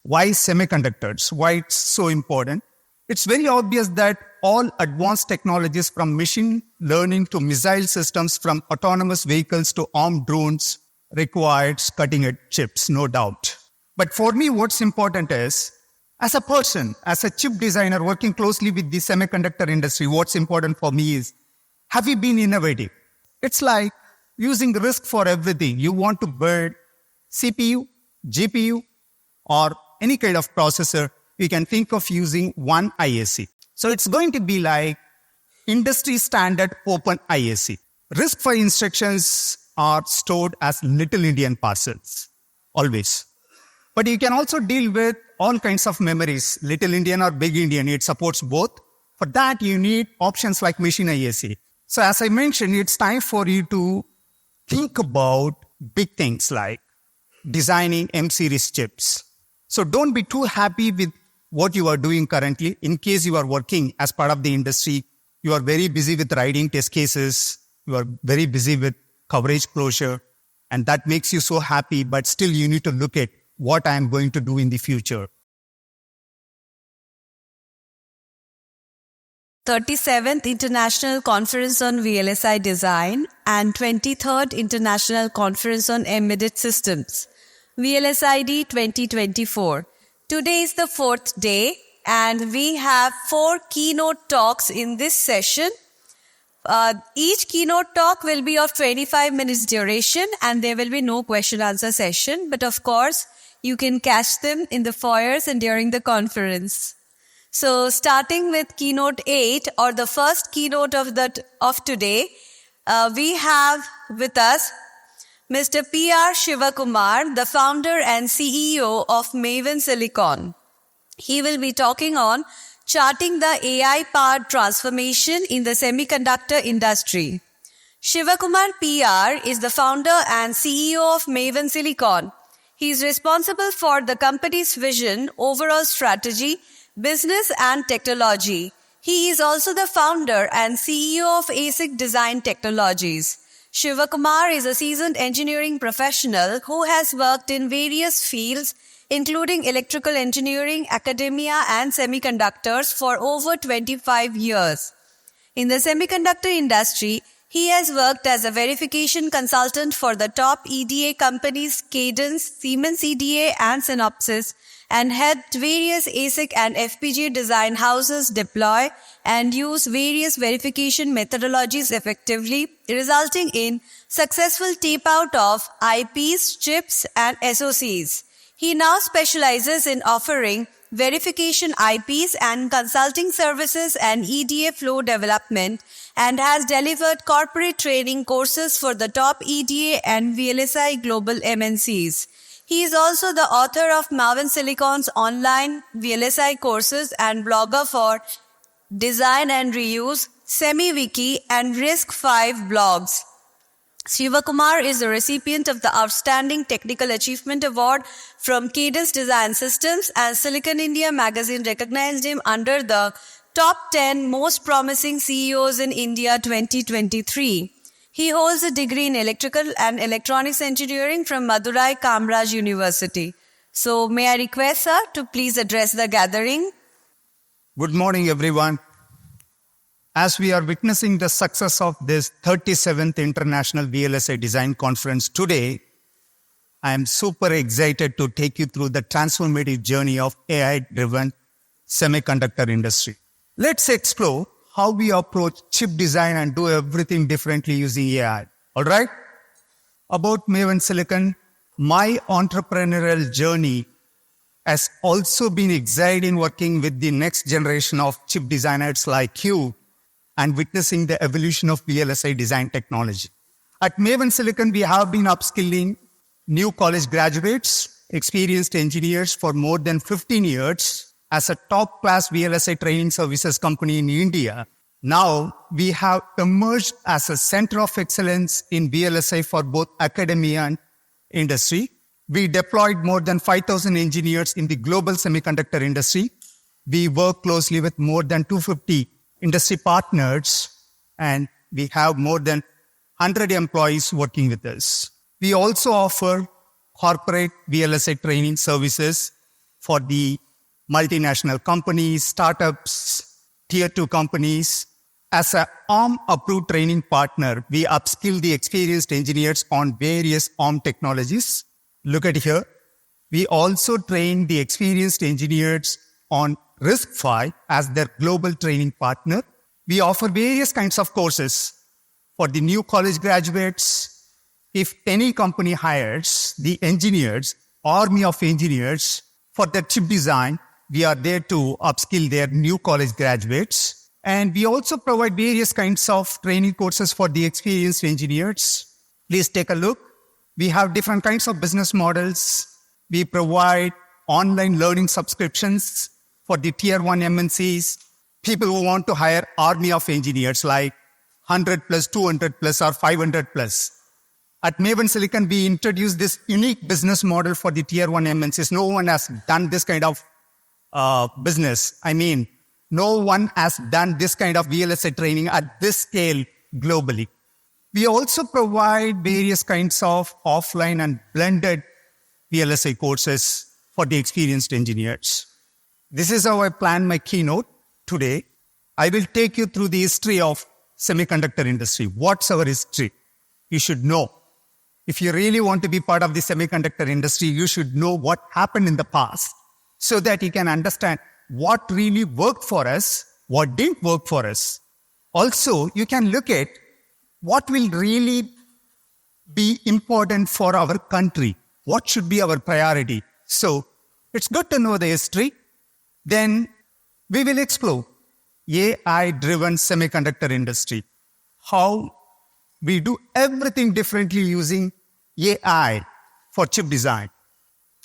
Why semiconductors? Why it's so important? It's very obvious that all advanced technologies from machine learning to missile systems, from autonomous vehicles to armed drones requires cutting-edge chips, no doubt. But for me, what's important is, as a person, as a chip designer working closely with the semiconductor industry, what's important for me is, have you been innovative? It's like using RISC for everything. You want to build CPU, GPU, or any kind of processor, you can think of using one ISC. So it's going to be like industry standard open ISC. RISC-V instructions are stored as little Indian parcels, always. But you can also deal with all kinds of memories, little Indian or big Indian. It supports both. For that, you need options like machine ISC. So as I mentioned, it's time for you to think about big things like designing M-series chips. So don't be too happy with what you are doing currently. In case you are working as part of the industry, you are very busy with writing test cases, you are very busy with coverage closure, and that makes you so happy, but still you need to look at what I am going to do in the future. 37th International Conference on VLSI Design and 23rd International Conference on Embedded Systems, VLSI-D 2024. Today is the 4th day and we have 4 keynote talks in this session. Each keynote talk will be of 25 minutes duration and there will be no question answer session. But of course, you can catch them in the foyers and during the conference. So starting with keynote 8 or the first keynote of today, we have with us Mr. R Sivakumar, the founder and CEO of Maven Silicon. He will be talking on charting the AI-powered transformation in the semiconductor industry. Sivakumar PR is the founder and CEO of Maven Silicon. He is responsible for the company's vision, overall strategy, business and technology. He is also the founder and CEO of ASIC Design Technologies. Sivakumar is a seasoned engineering professional who has worked in various fields, including electrical engineering, academia, and semiconductors for over 25 years. In the semiconductor industry, he has worked as a verification consultant for the top EDA companies Cadence, Siemens EDA, and Synopsys, and helped various ASIC and FPGA design houses deploy and use various verification methodologies effectively, resulting in successful tape-out of IPs, chips, and SoCs. He now specializes in offering verification IPs and consulting services and EDA flow development, and has delivered corporate training courses for the top EDA and VLSI global MNCs. He is also the author of Maven Silicon's online VLSI courses and blogger for Design and Reuse, SemiWiki, and RISC-V blogs. Sivakumar is the recipient of the Outstanding Technical Achievement Award from Cadence Design Systems, and Silicon India magazine recognized him under the Top 10 Most Promising CEOs in India 2023. He holds a degree in Electrical and Electronics Engineering from Madurai Kamraj University. So may I request sir to please address the gathering? Good morning, everyone. As we are witnessing the success of this 37th International VLSI Design Conference today, I am super excited to take you through the transformative journey of AI-driven semiconductor industry. Let's explore how we approach chip design and do everything differently using AI. All right? About Maven Silicon, my entrepreneurial journey has also been exciting working with the next generation of chip designers like you and witnessing the evolution of VLSI design technology. At Maven Silicon, we have been upskilling new college graduates, experienced engineers for more than 15 years as a top-class VLSI training services company in India. Now, we have emerged as a center of excellence in VLSI for both academia and industry. We deployed more than 5,000 engineers in the global semiconductor industry. We work closely with more than 250 industry partners, and we have more than 100 employees working with us. We also offer corporate VLSI training services for the multinational companies, startups, tier 2 companies. As an ARM-approved training partner, we upskill the experienced engineers on various ARM technologies. Look at here. We also train the experienced engineers on RISC-V as their global training partner. We offer various kinds of courses for the new college graduates. If any company hires the engineers, army of engineers for their chip design, we are there to upskill their new college graduates. And we also provide various kinds of training courses for the experienced engineers. Please take a look. We have different kinds of business models. We provide online learning subscriptions for the tier 1 MNCs, people who want to hire army of engineers like 100 plus, 200 plus, or 500 plus. At Maven Silicon, we introduced this unique business model for the tier 1 MNCs. No one has done this kind of business. No one has done this kind of VLSI training at this scale globally. We also provide various kinds of offline and blended VLSI courses for the experienced engineers. This is how I plan my keynote today. I will take you through the history of semiconductor industry. What's our history? You should know. If you really want to be part of the semiconductor industry, you should know what happened in the past so that you can understand what really worked for us, what didn't work for us. Also, you can look at what will really be important for our country. What should be our priority? So, it's good to know the history. Then, we will explore AI-driven semiconductor industry. How we do everything differently using AI for chip design.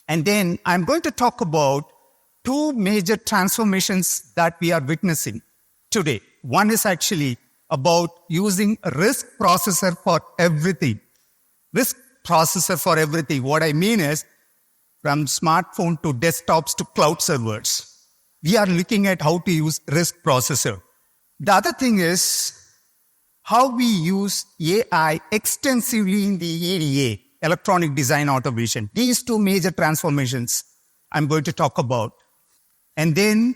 And then, I'm going to talk about two major transformations that we are witnessing today. One is actually about using RISC processor for everything. RISC processor for everything. What I mean is from smartphone to desktops to cloud servers. We are looking at how to use RISC processor. The other thing is how we use AI extensively in the EDA, electronic design automation. These two major transformations I'm going to talk about. And then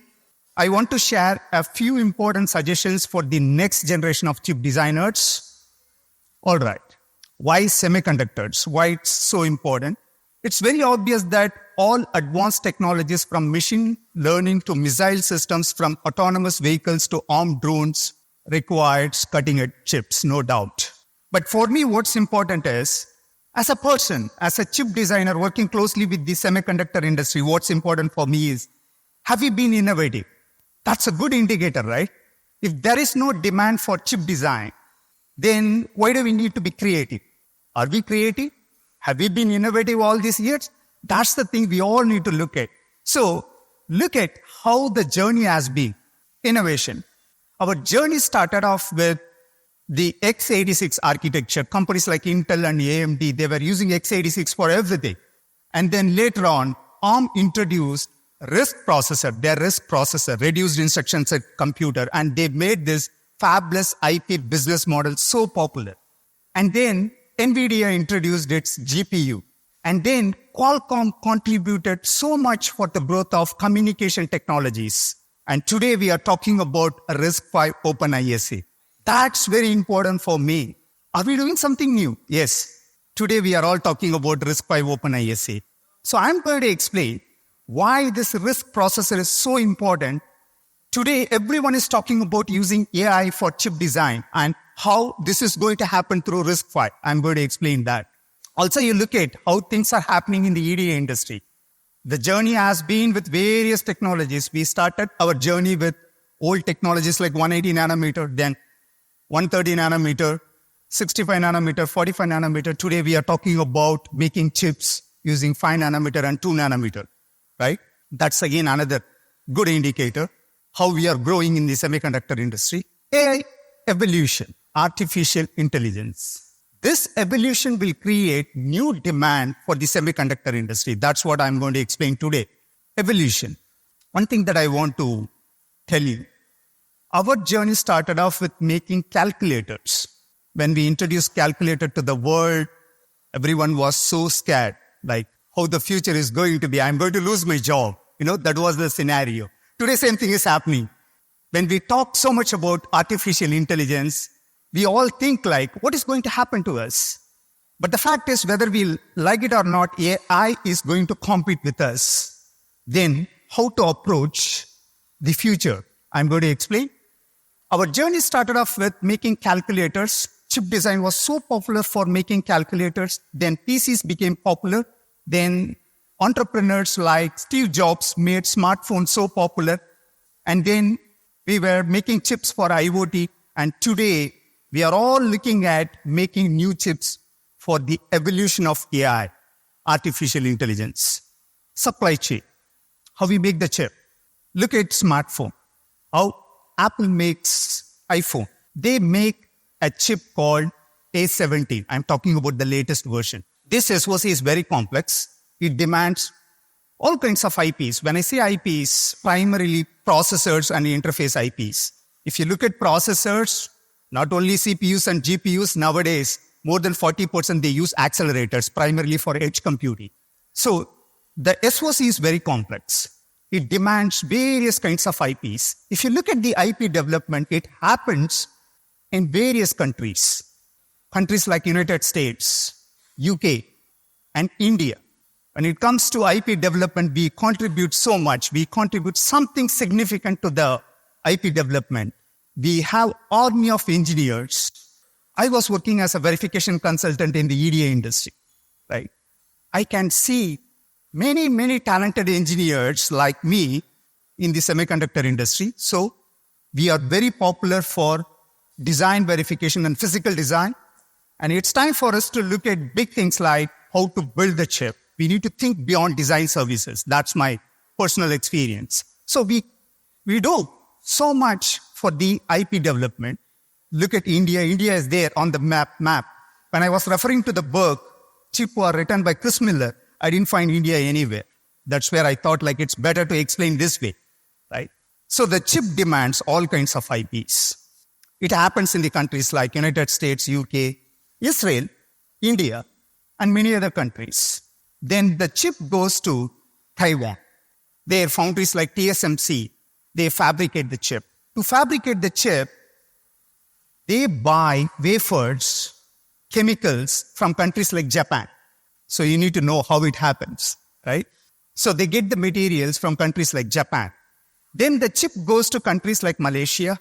I want to share a few important suggestions for the next generation of chip designers. All right. Why semiconductors? Why it's so important? It's very obvious that all advanced technologies from machine learning to missile systems, from autonomous vehicles to armed drones requires cutting-edge chips, no doubt. But for me, what's important is, as a person, as a chip designer working closely with the semiconductor industry, what's important for me is, have we been innovative? That's a good indicator, right? If there is no demand for chip design, then why do we need to be creative? Are we creative? Have we been innovative all these years? That's the thing we all need to look at. So, look at how the journey has been. Innovation. Our journey started off with the x86 architecture. Companies like Intel and AMD, they were using x86 for everything. And then later on, ARM introduced RISC processor, their RISC processor, reduced instruction set computer, and they made this fabless IP business model so popular. And then NVIDIA introduced its GPU. And then Qualcomm contributed so much for the growth of communication technologies. And today we are talking about a RISC-V Open ISA. That's very important for me. Are we doing something new? Yes. Today we are all talking about RISC-V Open ISA. So I'm going to explain why this RISC processor is so important. Today, everyone is talking about using AI for chip design and how this is going to happen through RISC-V. I'm going to explain that. Also, you look at how things are happening in the EDA industry. The journey has been with various technologies. We started our journey with old technologies like 180 nanometer, then 130 nanometer, 65 nanometer, 45 nanometer. Today, we are talking about making chips using 5 nanometer and 2 nanometer. Right? That's again another good indicator how we are growing in the semiconductor industry. AI evolution, artificial intelligence. This evolution will create new demand for the semiconductor industry. That's what I'm going to explain today. Evolution. One thing that I want to tell you, our journey started off with making calculators. When we introduced calculator to the world, everyone was so scared, like, how the future is going to be. I'm going to lose my job. That was the scenario. Today, same thing is happening. When we talk so much about artificial intelligence, we all think like, what is going to happen to us? But the fact is, whether we like it or not, AI is going to compete with us. Then, how to approach the future? I'm going to explain. Our journey started off with making calculators. Chip design was so popular for making calculators. Then PCs became popular. Then entrepreneurs like Steve Jobs made smartphones so popular. And then we were making chips for IoT. And today, we are all looking at making new chips for the evolution of AI, artificial intelligence. Supply chain, how we make the chip. Look at smartphone, how Apple makes iPhone. They make a chip called A17. I'm talking about the latest version. This SoC is very complex. It demands all kinds of IPs. When I say IPs, primarily processors and interface IPs. If you look at processors, not only CPUs and GPUs, nowadays, more than 40% they use accelerators, primarily for edge computing. So the SoC is very complex. It demands various kinds of IPs. If you look at the IP development, it happens in various countries. Countries like United States, UK, and India. When it comes to IP development, we contribute so much. We contribute something significant to the IP development. We have army of engineers. I was working as a verification consultant in the EDA industry, right? I can see many, many talented engineers like me in the semiconductor industry. So we are very popular for design verification and physical design. And it's time for us to look at big things like how to build the chip. We need to think beyond design services. That's my personal experience. So we do so much for the IP development. Look at India. India is there on the map. When I was referring to the book, Chip was written by Chris Miller, I didn't find India anywhere. That's where I thought like it's better to explain this way, right? So the chip demands all kinds of IPs. It happens in the countries like United States, UK, Israel, India, and many other countries. Then the chip goes to Taiwan. There are foundries like TSMC. They fabricate the chip. To fabricate the chip, they buy wafers, chemicals from countries like Japan. So you need to know how it happens, right? So they get the materials from countries like Japan. Then the chip goes to countries like Malaysia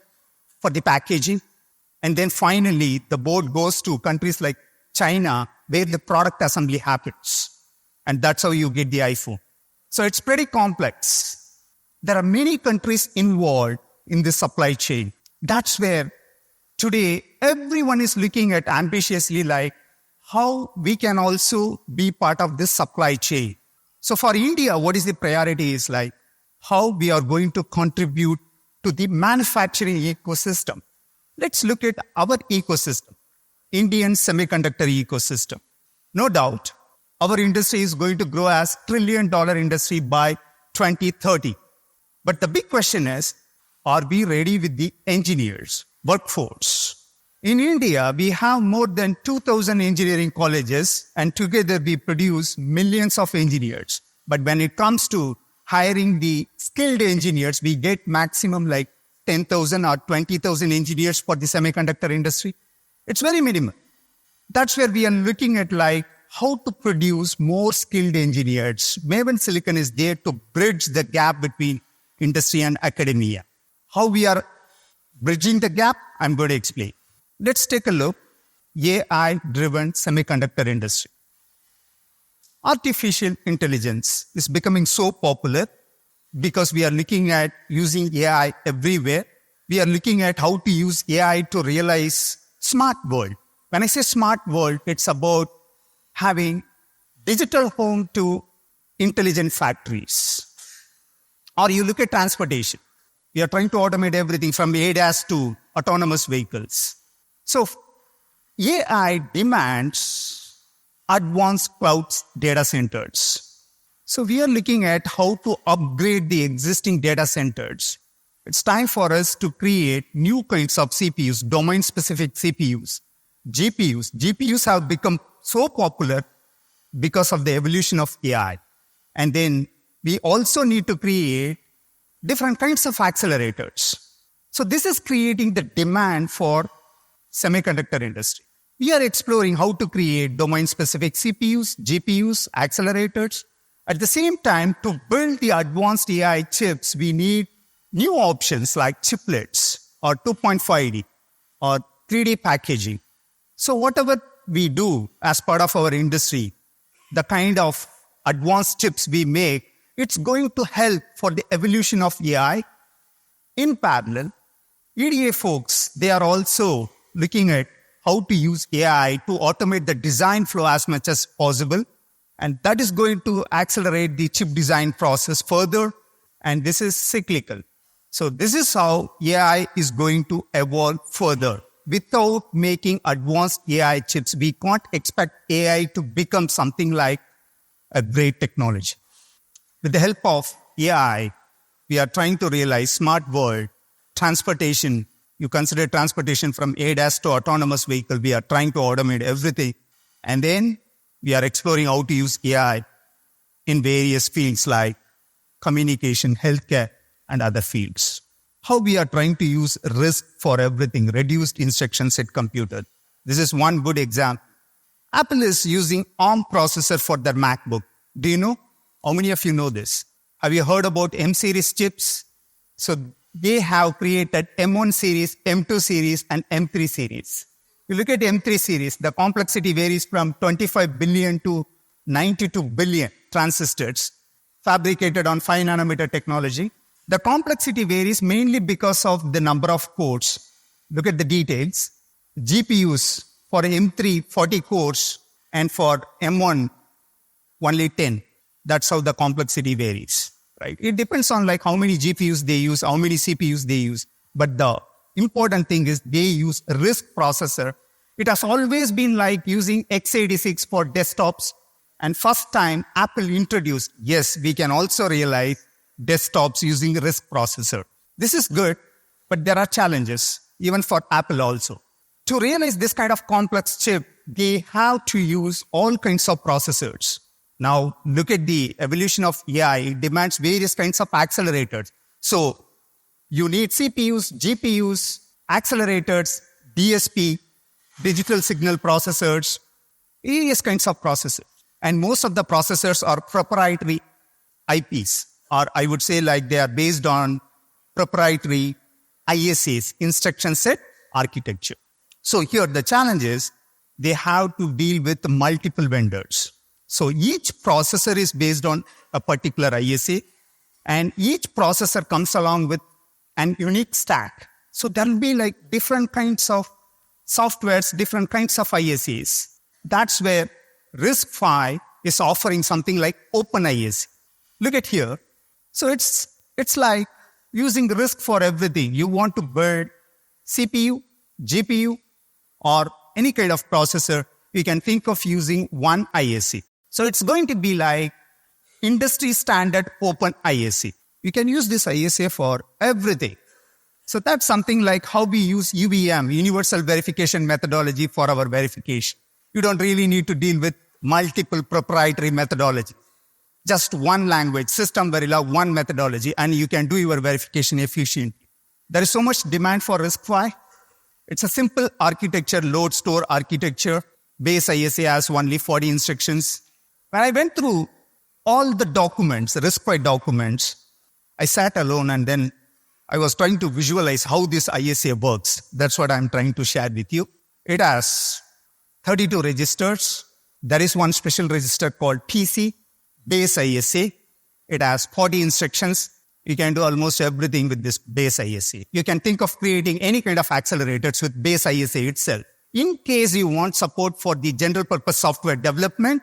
for the packaging. And then finally, the board goes to countries like China, where the product assembly happens. And that's how you get the iPhone. So it's pretty complex. There are many countries involved in this supply chain. That's where today everyone is looking at ambitiously like how we can also be part of this supply chain. So for India, what is the priority is like how we are going to contribute to the manufacturing ecosystem. Let's look at our ecosystem, Indian semiconductor ecosystem. No doubt, our industry is going to grow as $1 trillion industry by 2030. But the big question is, are we ready with the engineers, workforce? In India, we have more than 2,000 engineering colleges, and together we produce millions of engineers. But when it comes to hiring the skilled engineers, we get maximum like 10,000 or 20,000 engineers for the semiconductor industry. It's very minimal. That's where we are looking at like how to produce more skilled engineers. Maven Silicon is there to bridge the gap between industry and academia. How we are bridging the gap, I'm going to explain. Let's take a look. AI-driven semiconductor industry. Artificial intelligence is becoming so popular because we are looking at using AI everywhere. We are looking at how to use AI to realize smart world. When I say smart world, it's about having digital home to intelligent factories. Or you look at transportation. We are trying to automate everything from ADAS to autonomous vehicles. So AI demands advanced cloud data centers. So we are looking at how to upgrade the existing data centers. It's time for us to create new kinds of CPUs, domain-specific CPUs, GPUs. GPUs have become so popular because of the evolution of AI. And then we also need to create different kinds of accelerators. So this is creating the demand for semiconductor industry. We are exploring how to create domain-specific CPUs, GPUs, accelerators. At the same time, to build the advanced AI chips, we need new options like chiplets or 2.5D or 3D packaging. So whatever we do as part of our industry, the kind of advanced chips we make, it's going to help for the evolution of AI. In parallel, EDA folks, they are also looking at how to use AI to automate the design flow as much as possible. And that is going to accelerate the chip design process further. And this is cyclical. So this is how AI is going to evolve further. Without making advanced AI chips, we can't expect AI to become something like a great technology. With the help of AI, we are trying to realize smart world, transportation. You consider transportation from ADAS to autonomous vehicle. We are trying to automate everything. And then we are exploring how to use AI in various fields like communication, healthcare, and other fields. How we are trying to use RISC for everything, reduced instruction set computer. This is one good example. Apple is using ARM processor for their MacBook. Do you know? How many of you know this? Have you heard about M-series chips? So they have created M1 series, M2 series, and M3 series. You look at M3 series, the complexity varies from 25 billion to 92 billion transistors fabricated on 5 nanometer technology. The complexity varies mainly because of the number of cores. Look at the details. GPUs for M3, 40 cores, and for M1, only 10. That's how the complexity varies, right? It depends on like how many GPUs they use, how many CPUs they use. But the important thing is they use RISC processor. It has always been like using x86 for desktops. And first time Apple introduced, yes, we can also realize desktops using RISC processor. This is good, but there are challenges, even for Apple also. To realize this kind of complex chip, they have to use all kinds of processors. Now, look at the evolution of AI. It demands various kinds of accelerators. So, you need CPUs, GPUs, accelerators, DSP, digital signal processors, various kinds of processors. And most of the processors are proprietary IPs, or I would say like they are based on proprietary ISAs, instruction set architecture. So here the challenge is they have to deal with multiple vendors. So each processor is based on a particular ISA, and each processor comes along with an unique stack. So there will be like different kinds of softwares, different kinds of ISAs. That's where RISC-V is offering something like open ISA. Look at here. So it's like using RISC for everything. You want to build CPU, GPU, or any kind of processor, you can think of using one ISA. So it's going to be like industry standard open ISA. You can use this ISA for everything. So that's something like how we use UVM, Universal Verification Methodology, for our verification. You don't really need to deal with multiple proprietary methodology. Just one language, system Verilog, one methodology, and you can do your verification efficiently. There is so much demand for RISC-V. It's a simple architecture, load store architecture. Base ISA has only 40 instructions. When I went through all the documents, RISC-V documents, I sat alone and then I was trying to visualize how this ISA works. That's what I'm trying to share with you. It has 32 registers. There is one special register called PC, base ISA. It has 40 instructions. You can do almost everything with this base ISA. You can think of creating any kind of accelerators with base ISA itself. In case you want support for the general purpose software development,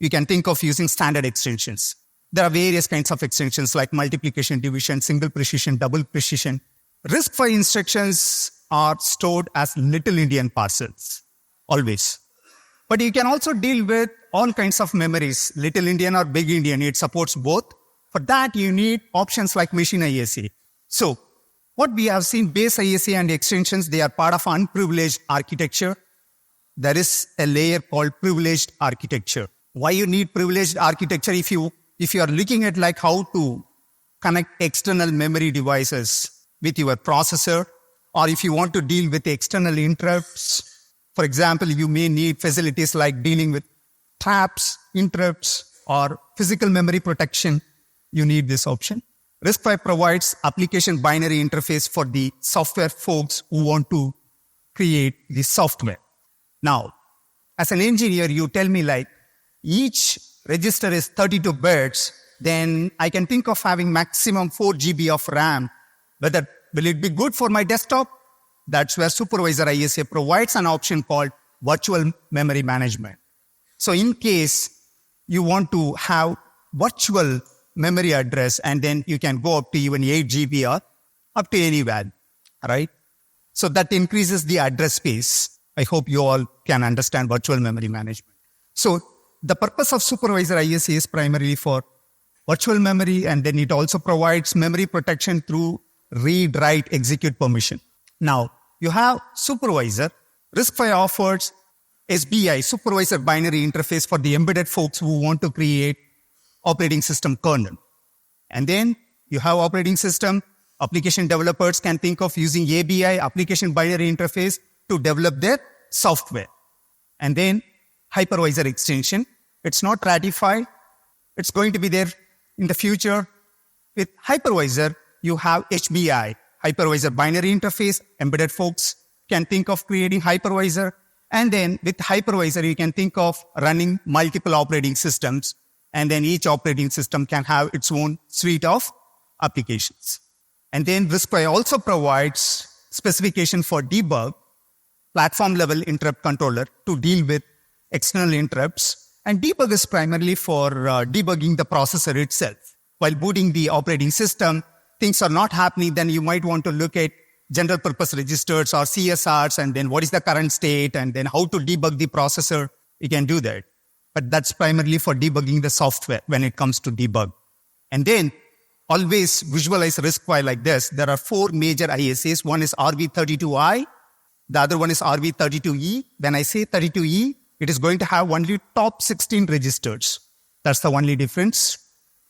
you can think of using standard extensions. There are various kinds of extensions like multiplication, division, single precision, double precision. RISC-V instructions are stored as little Indian parcels, always. But you can also deal with all kinds of memories, little Indian or big Indian. It supports both. For that, you need options like machine ISA. So, what we have seen, base ISA and extensions, they are part of unprivileged architecture. There is a layer called privileged architecture. Why you need privileged architecture? If you if you are looking at like how to connect external memory devices with your processor, or if you want to deal with external interrupts, for example, you may need facilities like dealing with traps, interrupts, or physical memory protection, you need this option. RISC-V provides application binary interface for the software folks who want to create the software. Now, as an engineer, you tell me like each register is 32 bits, then I can think of having maximum 4 GB of RAM. Whether will it be good for my desktop? That's where supervisor ISA provides an option called virtual memory management. So in case you want to have virtual memory address, and then you can go up to even 8 GB or up to any value, right? So that increases the address space. I hope you all can understand virtual memory management. So the purpose of supervisor ISA is primarily for virtual memory, and then it also provides memory protection through read, write, execute permission. Now, you have supervisor. RISC-V offers SBI, supervisor binary interface, for the embedded folks who want to create operating system kernel. And then you have operating system. Application developers can think of using ABI, application binary interface, to develop their software. And then hypervisor extension. It's not ratified. It's going to be there in the future. With hypervisor, you have HBI, hypervisor binary interface. Embedded folks can think of creating hypervisor. And then with hypervisor, you can think of running multiple operating systems. And then each operating system can have its own suite of applications. And then RISC-V also provides specification for debug, platform level interrupt controller to deal with external interrupts. And debug is primarily for debugging the processor itself. While booting the operating system, things are not happening, then you might want to look at general purpose registers or CSRs, and then what is the current state, and then how to debug the processor. You can do that. But that's primarily for debugging the software when it comes to debug. And then always visualize RISC-V like this. There are 4 major ISAs. One is RV32I. The other one is RV32E. When I say 32E, it is going to have only top 16 registers. That's the only difference.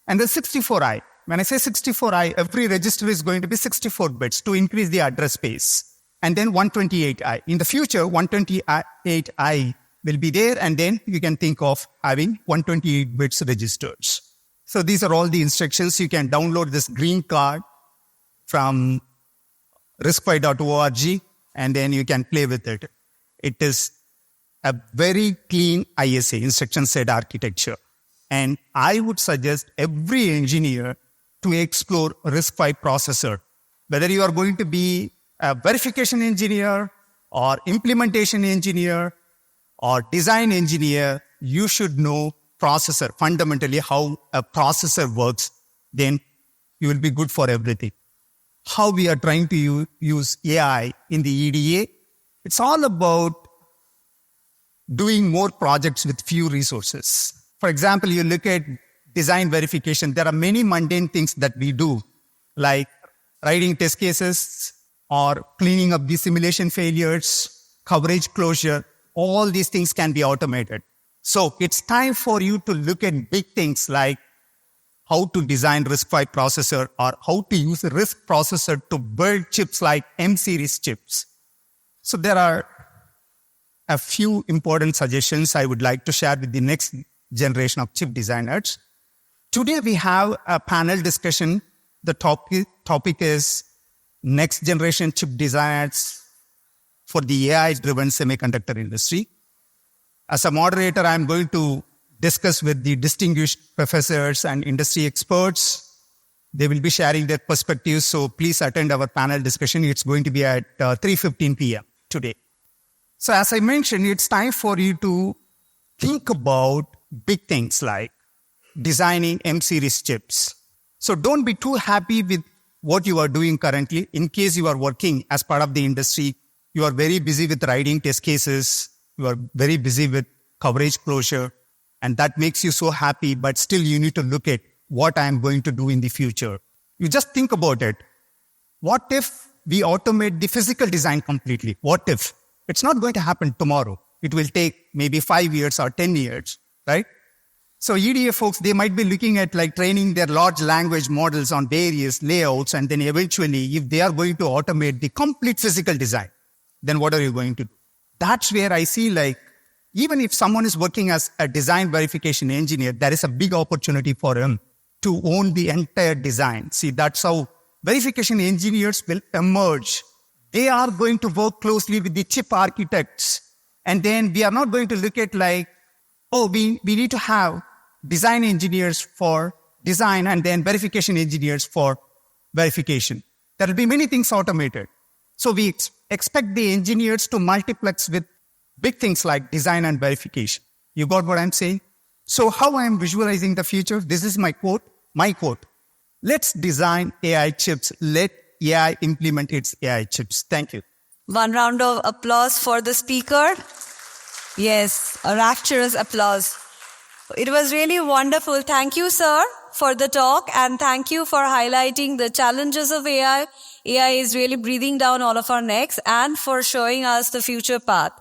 And the 64I. When I say 64I, every register is going to be 64 bits to increase the address space. And then 128I. In the future, 128I will be there, and then you can think of having 128 bits registers. So these are all the instructions. You can download this green card from riscvi.org, and then you can play with it. It is a very clean ISA, instruction set architecture. And I would suggest every engineer to explore RISC-V processor. Whether you are going to be a verification engineer or implementation engineer or design engineer, you should know processor, fundamentally how a processor works. Then you will be good for everything. How we are trying to use AI in the EDA, it's all about doing more projects with few resources. For example, you look at design verification. There are many mundane things that we do, like writing test cases or cleaning up the simulation failures, coverage closure. All these things can be automated. So it's time for you to look at big things like how to design RISC-V processor, or how to use a RISC processor to build chips like M-series chips. So there are a few important suggestions I would like to share with the next generation of chip designers. Today we have a panel discussion. The topic is next generation chip designers for the AI-driven semiconductor industry. As a moderator, I'm going to discuss with the distinguished professors and industry experts. They will be sharing their perspectives, so please attend our panel discussion. It's going to be at 3:15 p.m. today. So as I mentioned, it's time for you to think about big things like designing M-series chips. So don't be too happy with what you are doing currently. In case you are working as part of the industry, you are very busy with writing test cases, you are very busy with coverage closure, and that makes you so happy, but still you need to look at what I am going to do in the future. You just think about it. What if we automate the physical design completely? What if? It's not going to happen tomorrow. It will take maybe 5 years or 10 years, right? So EDA folks, they might be looking at like training their large language models on various layouts. And then eventually, if they are going to automate the complete physical design, then what are you going to do? That's where I see like, even if someone is working as a design verification engineer, there is a big opportunity for him to own the entire design. See, that's how verification engineers will emerge. They are going to work closely with the chip architects. And then we are not going to look at like, oh, we need to have design engineers for design and then verification engineers for verification. There will be many things automated. So we expect the engineers to multiplex with big things like design and verification. You got what I'm saying? So how I am visualizing the future? This is my quote. Let's design AI chips. Let AI implement its AI chips. Thank you. One round of applause for the speaker. Yes, a rapturous applause. It was really wonderful. Thank you, sir, for the talk, and thank you for highlighting the challenges of AI. AI is really breathing down all of our necks, and for showing us the future path.